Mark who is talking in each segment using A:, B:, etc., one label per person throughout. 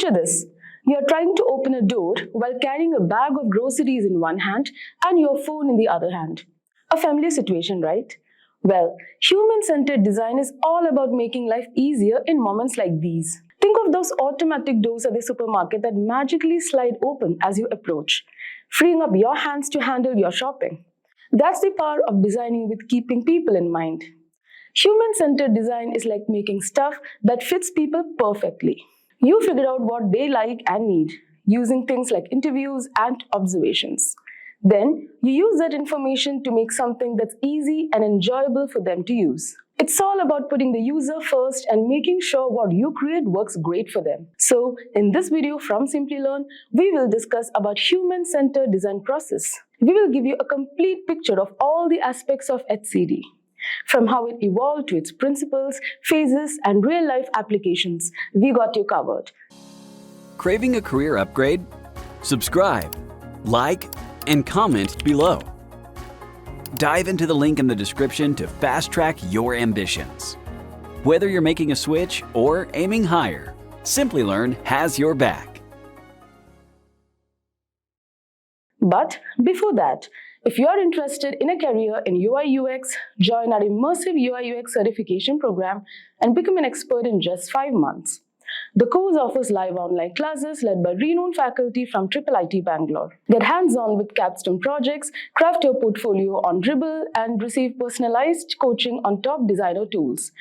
A: Picture this. You're trying to open a door while carrying a bag of groceries in one hand and your phone in the other hand. A familiar situation, right? Well, human-centered design is all about making life easier in moments like these. Think of those automatic doors at the supermarket that magically slide open as you approach, freeing up your hands to handle your shopping. That's the power of designing with keeping people in mind. Human-centered design is like making stuff that fits people perfectly. You figure out what they like and need, using things like interviews and observations. Then, you use that information to make something that's easy and enjoyable for them to use. It's all about putting the user first and making sure what you create works great for them. So, in this video from Simplilearn, we will discuss about human-centered design process. We will give you a complete picture of all the aspects of HCD. From how it evolved to its principles, phases, and real-life applications, we got you covered.
B: Craving a career upgrade? Subscribe, like, and comment below. Dive into the link in the description to fast-track your ambitions. Whether you're making a switch or aiming higher, Simplilearn has your back.
A: But before that, if you're interested in a career in UI UX, join our immersive UI UX certification program and become an expert in just 5 months. The course offers live online classes led by renowned faculty from IIIT Bangalore. Get hands-on with capstone projects, craft your portfolio on Dribbble, and receive personalized coaching on top designer tools.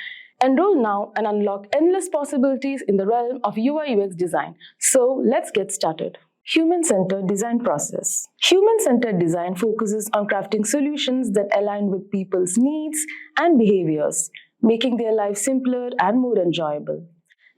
A: Enroll now and unlock endless possibilities in the realm of UI UX design. So let's get started. Human-centered design process. Human-centered design focuses on crafting solutions that align with people's needs and behaviors, making their lives simpler and more enjoyable.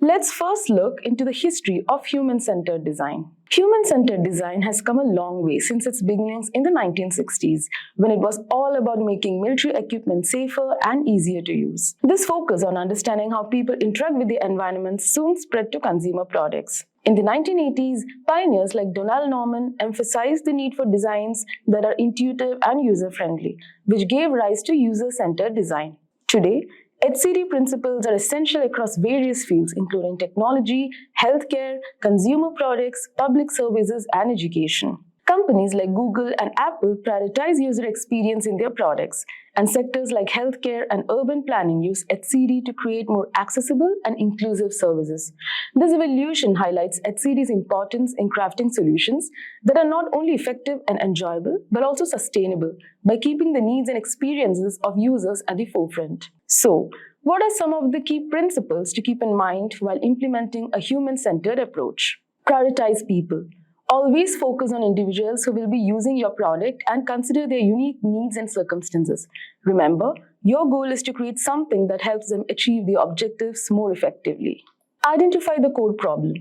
A: Let's first look into the history of human-centered design. Human-centered design has come a long way since its beginnings in the 1960s, when it was all about making military equipment safer and easier to use. This focus on understanding how people interact with the environment soon spread to consumer products. In the 1980s, pioneers like Donald Norman emphasized the need for designs that are intuitive and user-friendly, which gave rise to user-centered design. Today, HCD principles are essential across various fields including technology, healthcare, consumer products, public services, and education. Companies like Google and Apple prioritize user experience in their products, and sectors like healthcare and urban planning use HCD to create more accessible and inclusive services. This evolution highlights HCD's importance in crafting solutions that are not only effective and enjoyable, but also sustainable by keeping the needs and experiences of users at the forefront. So, what are some of the key principles to keep in mind while implementing a human-centered approach? Prioritize people. Always focus on individuals who will be using your product and consider their unique needs and circumstances. Remember, your goal is to create something that helps them achieve the objectives more effectively. Identify the core problem.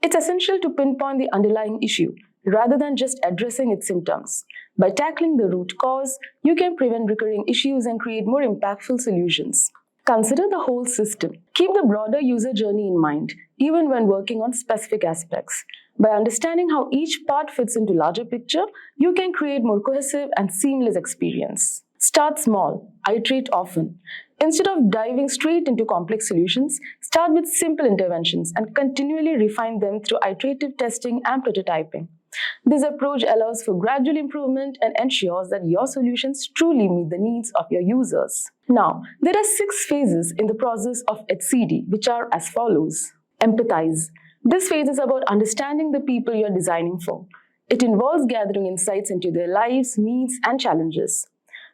A: It's essential to pinpoint the underlying issue rather than just addressing its symptoms. By tackling the root cause, you can prevent recurring issues and create more impactful solutions. Consider the whole system. Keep the broader user journey in mind, even when working on specific aspects. By understanding how each part fits into larger picture, you can create more cohesive and seamless experience. Start small, iterate often. Instead of diving straight into complex solutions, start with simple interventions and continually refine them through iterative testing and prototyping. This approach allows for gradual improvement and ensures that your solutions truly meet the needs of your users. Now, there are 6 phases in the process of HCD, which are as follows. Empathize. This phase is about understanding the people you are designing for. It involves gathering insights into their lives, needs, and challenges.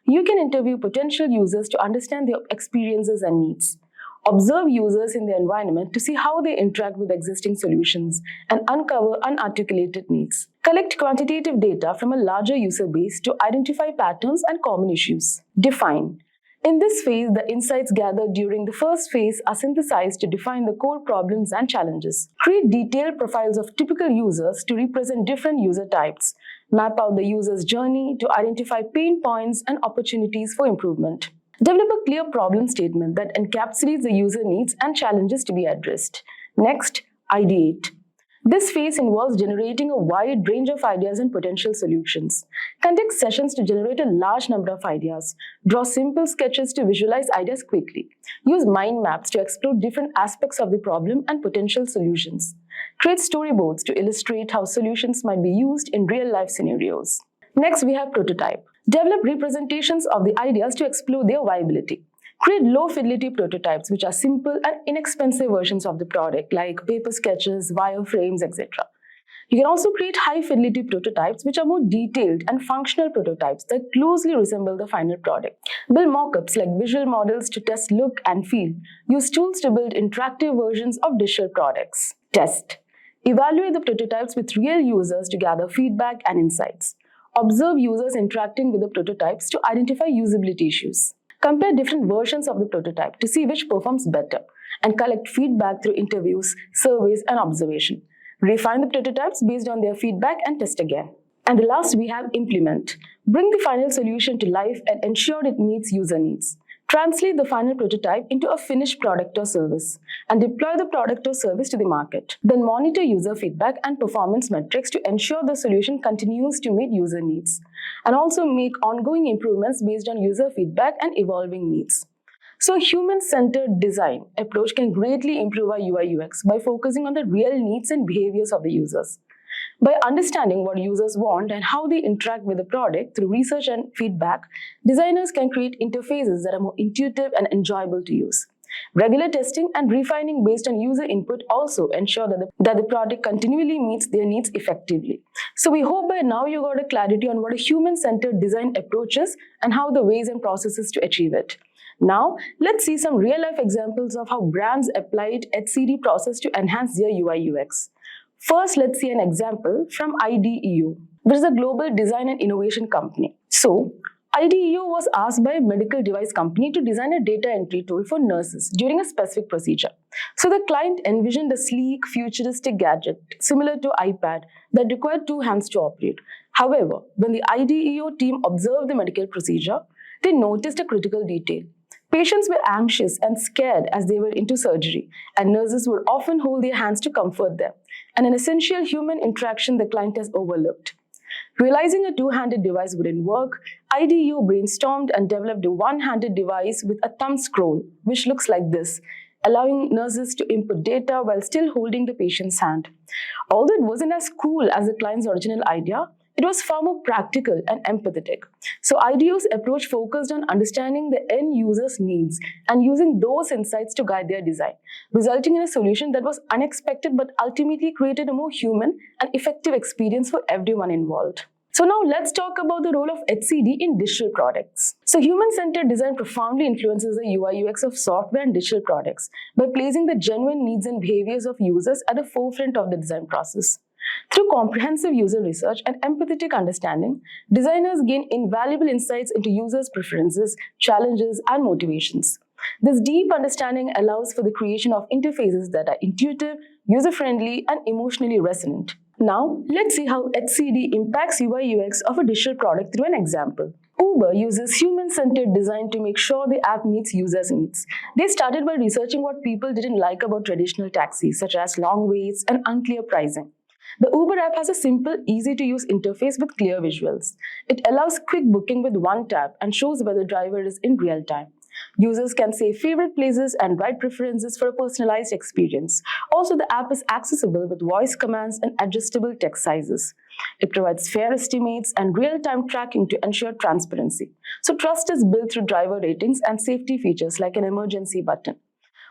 A: You can interview potential users to understand their experiences and needs. Observe users in their environment to see how they interact with existing solutions and uncover unarticulated needs. Collect quantitative data from a larger user base to identify patterns and common issues. Define. In this phase, the insights gathered during the first phase are synthesized to define the core problems and challenges. Create detailed profiles of typical users to represent different user types. Map out the user's journey to identify pain points and opportunities for improvement. Develop a clear problem statement that encapsulates the user needs and challenges to be addressed. Next, ideate. This phase involves generating a wide range of ideas and potential solutions. Conduct sessions to generate a large number of ideas. Draw simple sketches to visualize ideas quickly. Use mind maps to explore different aspects of the problem and potential solutions. Create storyboards to illustrate how solutions might be used in real-life scenarios. Next, we have prototype. Develop representations of the ideas to explore their viability. Create low-fidelity prototypes, which are simple and inexpensive versions of the product, like paper sketches, wireframes, etc. You can also create high-fidelity prototypes, which are more detailed and functional prototypes that closely resemble the final product. Build mock-ups like visual models to test look and feel. Use tools to build interactive versions of digital products. Test. Evaluate the prototypes with real users to gather feedback and insights. Observe users interacting with the prototypes to identify usability issues. Compare different versions of the prototype to see which performs better, and collect feedback through interviews, surveys, and observation. Refine the prototypes based on their feedback and test again. And the last, we have implement. Bring the final solution to life and ensure it meets user needs. Translate the final prototype into a finished product or service and deploy the product or service to the market. Then monitor user feedback and performance metrics to ensure the solution continues to meet user needs, and also make ongoing improvements based on user feedback and evolving needs. So, human-centered design approach can greatly improve our UI UX by focusing on the real needs and behaviors of the users. By understanding what users want and how they interact with the product through research and feedback, designers can create interfaces that are more intuitive and enjoyable to use. Regular testing and refining based on user input also ensure that the product continually meets their needs effectively. So we hope by now you got a clarity on what a human-centered design approach is and how the ways and processes to achieve it. Now, let's see some real-life examples of how brands applied HCD process to enhance their UI UX. First, let's see an example from IDEO, which is a global design and innovation company. So, IDEO was asked by a medical device company to design a data entry tool for nurses during a specific procedure. So, the client envisioned a sleek, futuristic gadget similar to iPad that required two hands to operate. However, when the IDEO team observed the medical procedure, they noticed a critical detail. Patients were anxious and scared as they were into surgery, and nurses would often hold their hands to comfort them, and an essential human interaction the client has overlooked. Realizing a two-handed device wouldn't work, IDEO brainstormed and developed a one-handed device with a thumb scroll, which looks like this, allowing nurses to input data while still holding the patient's hand. Although it wasn't as cool as the client's original idea, it was far more practical and empathetic. So IDEO's approach focused on understanding the end user's needs and using those insights to guide their design, resulting in a solution that was unexpected but ultimately created a more human and effective experience for everyone involved. So now let's talk about the role of HCD in digital products. So human-centered design profoundly influences the UI UX of software and digital products by placing the genuine needs and behaviors of users at the forefront of the design process. Through comprehensive user research and empathetic understanding, designers gain invaluable insights into users' preferences, challenges, and motivations. This deep understanding allows for the creation of interfaces that are intuitive, user-friendly, and emotionally resonant. Now, let's see how HCD impacts UI UX of a digital product through an example. Uber uses human-centered design to make sure the app meets users' needs. They started by researching what people didn't like about traditional taxis, such as long waits and unclear pricing. The Uber app has a simple, easy-to-use interface with clear visuals. It allows quick booking with one tap and shows where the driver is in real time. Users can save favorite places and ride preferences for a personalized experience. Also, the app is accessible with voice commands and adjustable text sizes. It provides fare estimates and real-time tracking to ensure transparency. So, trust is built through driver ratings and safety features like an emergency button.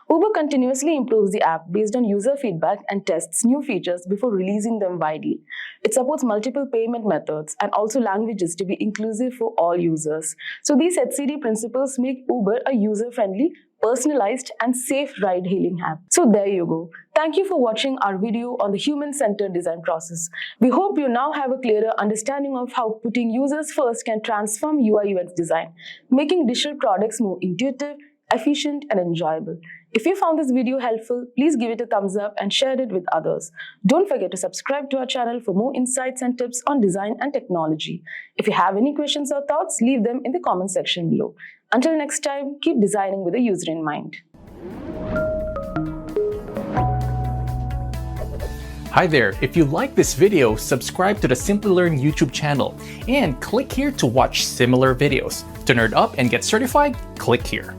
A: Uber continuously improves the app based on user feedback and tests new features before releasing them widely. It supports multiple payment methods and also languages to be inclusive for all users. So these HCD principles make Uber a user-friendly, personalized, and safe ride-hailing app. So there you go. Thank you for watching our video on the human-centered design process. We hope you now have a clearer understanding of how putting users first can transform UI UX design, making digital products more intuitive, efficient, and enjoyable. If you found this video helpful, please give it a thumbs up and share it with others. Don't forget to subscribe to our channel for more insights and tips on design and technology. If you have any questions or thoughts, leave them in the comment section below. Until next time, keep designing with the user in mind.
C: Hi there, if you like this video, subscribe to the Simplilearn YouTube channel and click here to watch similar videos. To nerd up and get certified, click here.